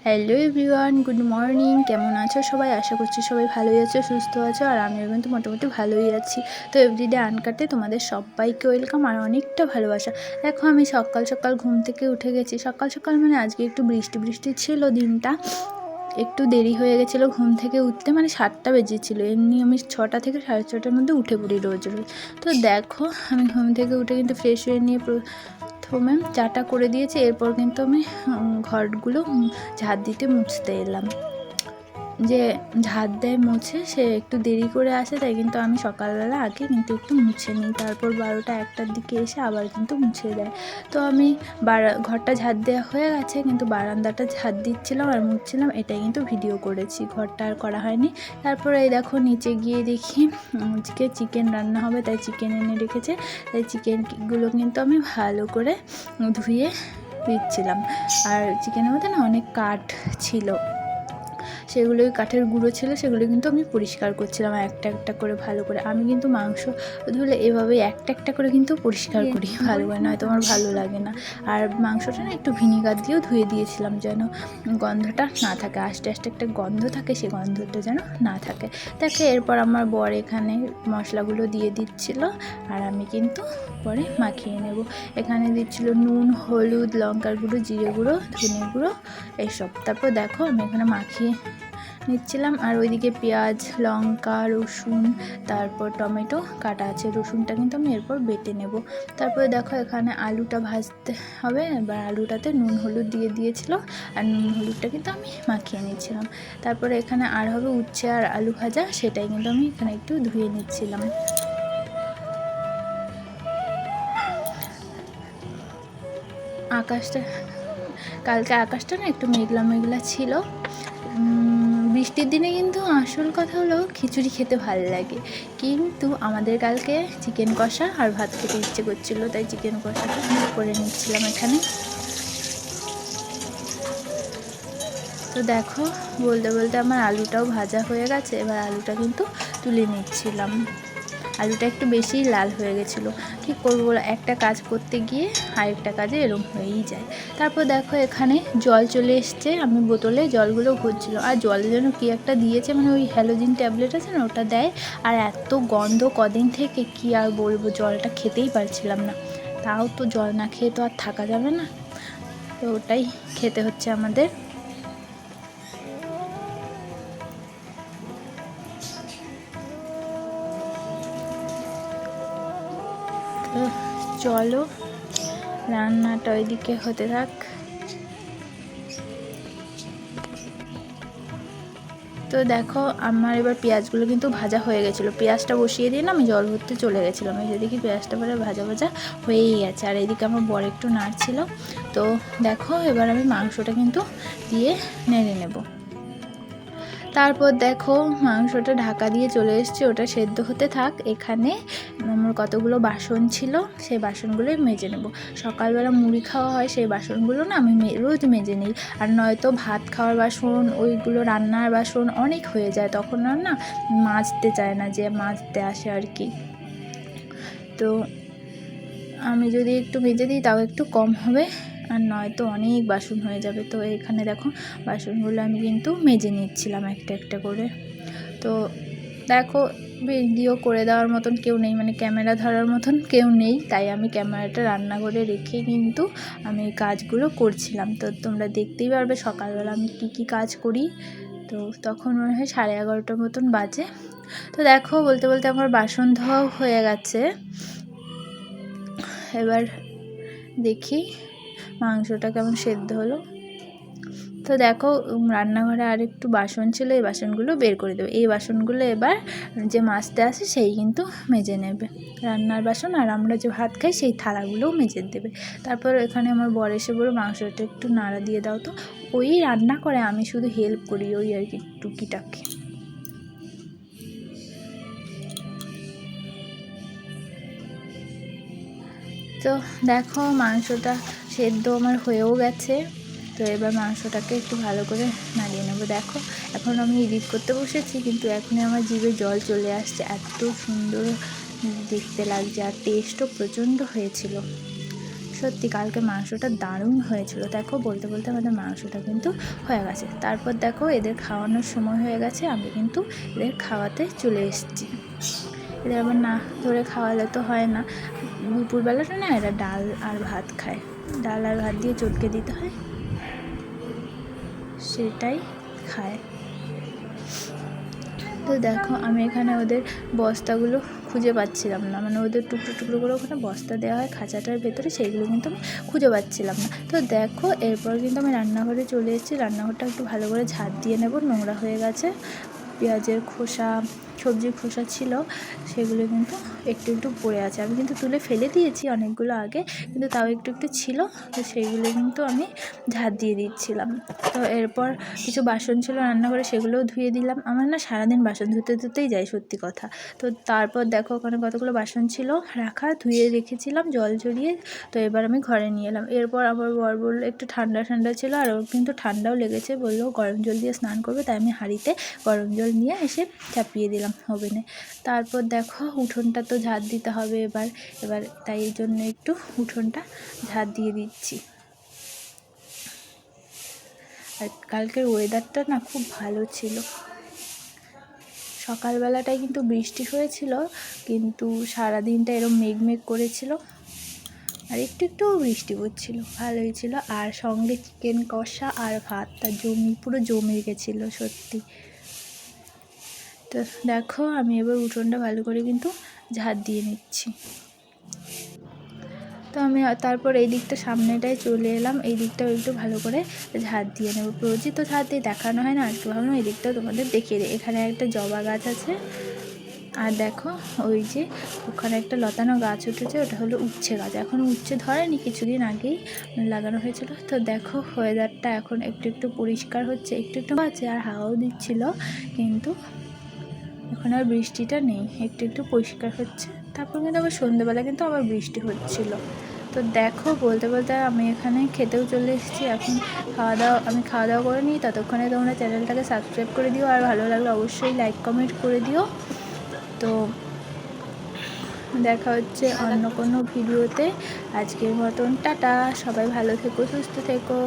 Hello everyone, good morning. কেমন আছো সবাই? আশা করছি সবাই ভালোই আছো, সুস্থ আছো, আর আমিও কিন্তু মোটামুটি ভালোই আছি। তো এভরিডে আনকাটে তোমাদের সবাইকে ওয়েলকাম আর অনেকটা ভালোবাসা। দেখো আমি সকাল সকাল ঘুম থেকে উঠে গেছি। সকাল সকাল মানে আজকে একটু বৃষ্টি বৃষ্টি ছিল, দিনটা একটু দেরি হয়ে গেছিলো ঘুম থেকে উঠতে, মানে 7টা বেজেছিলো। এমনি আমি 6টা থেকে 6:30টার মধ্যে উঠে পড়ি রোজ রোজ। তো দেখো আমি ঘুম থেকে উঠে কিন্তু ফ্রেশ হয়ে নিয়ে প্রথমে চাটা করে দিয়েছি। এরপর কিন্তু আমি ঘরগুলো ঝাড় দিতে মুছতে এলাম। যে ঝাড় দেয় মুছে সে একটু দেরি করে আসে, তাই কিন্তু আমি সকালবেলা আগে কিন্তু একটু মুছে নিই, তারপর 12টা 1টার দিকে এসে আবার কিন্তু মুছে দেয়। তো আমি ঘরটা ঝাড় দেওয়া হয়ে গেছে, কিন্তু বারান্দাটা ঝাড় দিচ্ছিলাম আর মুছছিলাম, এটাই কিন্তু ভিডিও করেছি, ঘরটা আর করা হয়নি। তারপরে এই দেখো নিচে গিয়ে দেখি আজকে চিকেন রান্না হবে, তাই চিকেন এনে রেখেছে। তাই চিকেনগুলো কিন্তু আমি ভালো করে ধুয়ে দিচ্ছিলাম। আর চিকেনের মধ্যে না অনেক কাঠ ছিল, সেগুলো কাঠের গুঁড়ো ছিল, সেগুলো কিন্তু আমি পরিষ্কার করছিলাম একটা একটা করে ভালো করে। আমি কিন্তু মাংস ধুলে এভাবে একটা একটা করে কিন্তু পরিষ্কার করি ভালো করে, নয়তো আমার ভালো লাগে না। আর মাংসটা না একটু ভিনিগার দিয়েও ধুয়ে দিয়েছিলাম, যেন গন্ধটা না থাকে, আস্তে আস্তে একটা গন্ধ থাকে, সেই গন্ধটা যেন না থাকে। দেখে এরপর আমার বর এখানে মশলাগুলো দিয়ে দিচ্ছিল, আর আমি কিন্তু পরে মাখিয়ে নেব। এখানে দিচ্ছিল নুন, হলুদ, লঙ্কার গুঁড়ো, জিরে গুঁড়ো, ধনে গুঁড়ো, এইসব। তারপর দেখো আমি এখানে মাখিয়ে নিচ্ছিলাম। আর ওইদিকে পেঁয়াজ, লঙ্কা, রসুন, তারপর টমেটো কাটা আছে, রসুনটা কিন্তু আমি এরপর বেটে নেব। তারপরে দেখো এখানে আলুটা ভাজতে হবে, এবার আলুটাতে নুন হলুদ দিয়ে দিয়েছিল, আর নুন হলুদটা কিন্তু আমি মাখিয়ে নিচ্ছিলাম। তারপরে এখানে আর হবে উচ্ছে আর আলু ভাজা, সেটাই কিন্তু আমি এখানে একটু ধুয়ে নিচ্ছিলাম। কালকে আকাশটা না একটু মেঘলা মেঘলা ছিল। বৃষ্টির দিনে কিন্তু আসল কথা হলো খিচুড়ি খেতে ভালো লাগে, কিন্তু আমাদের কালকে চিকেন কষা আর ভাত খেতে ইচ্ছে করছিলো, তাই চিকেন কষাটা করে নিচ্ছিলাম এখানে। তো দেখো বলতে বলতে আমার আলুটাও ভাজা হয়ে গেছে, এবার আলুটা কিন্তু তুলে নিচ্ছিলাম। আলুটা একটু বেশি লাল হয়ে গেছিলো, কী করবো, একটা কাজ করতে গিয়ে আরেকটা কাজে এরম হয়েই যায়। তারপর দেখো এখানে জল চলে এসছে, আমি বোতলে জলগুলো ভরছিল, আর জলে যেন কী একটা দিয়েছে, মানে ওই হ্যালোজিন ট্যাবলেট আছে না, ওটা দেয়। আর এত গন্ধ কদিন থেকে, কি আর বলবো, জলটা খেতেই পারছিলাম না। তাও তো জল না খেয়ে তো আর থাকা যাবে না, তো ওটাই খেতে হচ্ছে আমাদের। তো চলো রান্নাটা ওইদিকে হতে থাক। তো দেখো আমার এবার পেঁয়াজগুলো কিন্তু ভাজা হয়ে গেছিলো, পেঁয়াজটা বসিয়ে দিয়ে না আমি জল ভরতে চলে গেছিলাম। এই যেদিকে পেঁয়াজটা পরে ভাজা ভাজা হয়েই গেছে, আর এদিকে আমার বর একটু নাড়ছিল। তো দেখো এবার আমি মাংসটা কিন্তু দিয়ে নেড়ে নেব। তারপর দেখো মাংসটা ঢাকা দিয়ে চলে এসছে, ওটা সেদ্ধ হতে থাক। এখানে আমার কতগুলো বাসন ছিল, সেই বাসনগুলোই মেজে নেব। সকালবেলা মুড়ি খাওয়া হয়, সেই বাসনগুলো না আমি রোজ মেজে নিই। আর নয়তো ভাত খাওয়ার বাসন, ওইগুলো রান্নার বাসন অনেক হয়ে যায়, তখন আর না মাজতে চায় না, যে মাজতে আসে আর কি। তো আমি যদি একটু মেজে দিই তাও একটু কম হবে, আর নয়তো অনেক বাসন হয়ে যাবে। তো এখানে দেখো বাসনগুলো আমি কিন্তু মেজে নিচ্ছিলাম একটা একটা করে। তো দেখো ভিডিও করে দেওয়ার মতন কেউ নেই, মানে ক্যামেরা ধরার মতন কেউ নেই, তাই আমি ক্যামেরাটা রান্নাঘরে রেখে কিন্তু আমি কাজগুলো করছিলাম। তো তোমরা দেখতেই পারবে সকালবেলা আমি কি কাজ করি। তো তখন মনে হয় 11:30টার মতন বাজে। তো দেখো বলতে বলতে আমার বাসন ধোয়াও হয়ে গেছে। এবার দেখি মাংসটা কেমন সেদ্ধ হলো। তো দেখো রান্নাঘরে আর একটু বাসন ছিল, এই বাসনগুলো বের করে দেবে। এই বাসনগুলো এবার যে মাজতে আসে সেই কিন্তু মেজে নেবে, রান্নার বাসন। আর আমরা যে ভাত খাই সেই থালাগুলোও মেজে দেবে। তারপর এখানে আমার বর এসে বলে মাংসটা একটু নাড়া দিয়ে দাও। তো ওই রান্না করে, আমি শুধু হেল্প করি ওই আর কি টুকিটাকি। তো দেখো মাংসটা সেদ্ধ আমার হয়েও গেছে। তো এবার মাংসটাকে একটু ভালো করে নাড়িয়ে নেবো। দেখো এখন আমি এডিট করতে বসেছি, কিন্তু এখনই আমার জিভে জল চলে আসছে, এত সুন্দর দেখতে লাগছে, আর টেস্টও প্রচণ্ড হয়েছিল। সত্যি কালকে মাংসটা দারুণ হয়েছিল। দেখো বলতে বলতে আমাদের মাংসটা কিন্তু হয়ে গেছে। তারপর দেখো এদের খাওয়ানোর সময় হয়ে গেছে, আমি কিন্তু এদের খাওয়াতে চলে এসেছি। এদের আবার না ধরে খাওয়ালে তো হয় না। দুপুরবেলাটা না এরা ডাল আর ভাত খায়, ডাল আর ভাত দিয়ে চটকে দিতে হয়, সেটাই খায়। তো দেখো আমি এখানে ওদের বস্তাগুলো খুঁজে পাচ্ছিলাম না, মানে ওদের টুকরো টুকরো করে ওখানে বস্তা দেওয়া হয় খাঁচাটার ভেতরে, সেইগুলো কিন্তু আমি খুঁজে পাচ্ছিলাম না। তো দেখো এরপর কিন্তু আমি রান্নাঘরে চলে এসেছি। রান্নাঘরটা একটু ভালো করে ঝাঁট দিয়ে নেব, নোংরা হয়ে গেছে। পেঁয়াজের খোসা, সবজির খোসা ছিল, সেগুলো কিন্তু একটু একটু পড়ে আছে। আমি কিন্তু তুলে ফেলে দিয়েছি অনেকগুলো আগে, কিন্তু তাও একটু একটু ছিল, তো সেইগুলো কিন্তু আমি ঝাঁট দিয়ে দিচ্ছিলাম। তো এরপর কিছু বাসন ছিল রান্নাঘরে, সেগুলোও ধুয়ে দিলাম। আমার না সারাদিন বাসন ধুতে ধুতেই যায় সত্যি কথা। তো তারপর দেখো ওখানে কতগুলো বাসন ছিল রাখা, ধুয়ে রেখেছিলাম জল ঝরিয়ে। তো এবার আমি ঘরে নিয়ে এলাম। এরপর আমার বর বললো একটু ঠান্ডা ঠান্ডা ছিল, আর ওর কিন্তু ঠান্ডাও লেগেছে, বললো গরম জল দিয়ে স্নান করবে, তাই আমি হাঁড়িতে গরম জল নিয়ে এসে চাপিয়ে দিলাম ওভেনে। তারপর দেখো উঠোনটা তো ঝাঁট দিতে হবে এবার তাই জন্য একটু উঠোনটা ঝাঁট দিয়ে দিচ্ছি। আর কালকের ওয়েদারটা না খুব ভালো ছিল। সকালবেলাটায় কিন্তু বৃষ্টি হয়েছিল, কিন্তু সারাদিনটা এরকম মেঘ করেছিল, আর একটু একটু বৃষ্টি পড়ছিল, ভালোই ছিল। আর সঙ্গে চিকেন কষা আর ভাতটা পুরো জমে গেছিলো সত্যি। তো দেখো আমি এবার উঠোনটা ভালো করে কিন্তু ঝাঁট দিয়ে নিচ্ছি। তো আমি তারপর এই দিকটা সামনেটায় চলে এলাম, এই দিকটাও একটু ভালো করে ঝাঁট দিয়ে নেবো। রোজই তো ঝাঁট দিয়ে দেখানো হয় না, আজকে ভাবলাম এই দিকটাও তোমাদের দেখিয়ে দিই। এখানে একটা জবা গাছ আছে, আর দেখো ওই যে ওখানে একটা লতানো গাছ উঠেছে, ওটা হলো উচ্ছে গাছ। এখন উচ্ছে ধরেনি, কিছুদিন আগেই লাগানো হয়েছিল। তো দেখো ওয়েদারটা এখন একটু একটু পরিষ্কার হচ্ছে, একটু একটু আছে, আর হাওয়াও দিচ্ছিল, কিন্তু এখন আর বৃষ্টিটা নেই, একটু একটু পরিষ্কার হচ্ছে। তারপর কিন্তু আবার সন্ধ্যেবেলা কিন্তু আবার বৃষ্টি হচ্ছিল। তো দেখো বলতে বলতে আমি এখানে খেতেও চলে এসেছি। এখন আমি খাওয়া দাওয়া করে নিই, ততক্ষণে তোমরা চ্যানেলটাকে সাবস্ক্রাইব করে দিও, আর ভালো লাগলে অবশ্যই লাইক কমেন্ট করে দিও। তো দেখা হচ্ছে অন্য কোনো ভিডিওতে। আজকের মতন টাটা, সবাই ভালো থেকো, সুস্থ থেকো।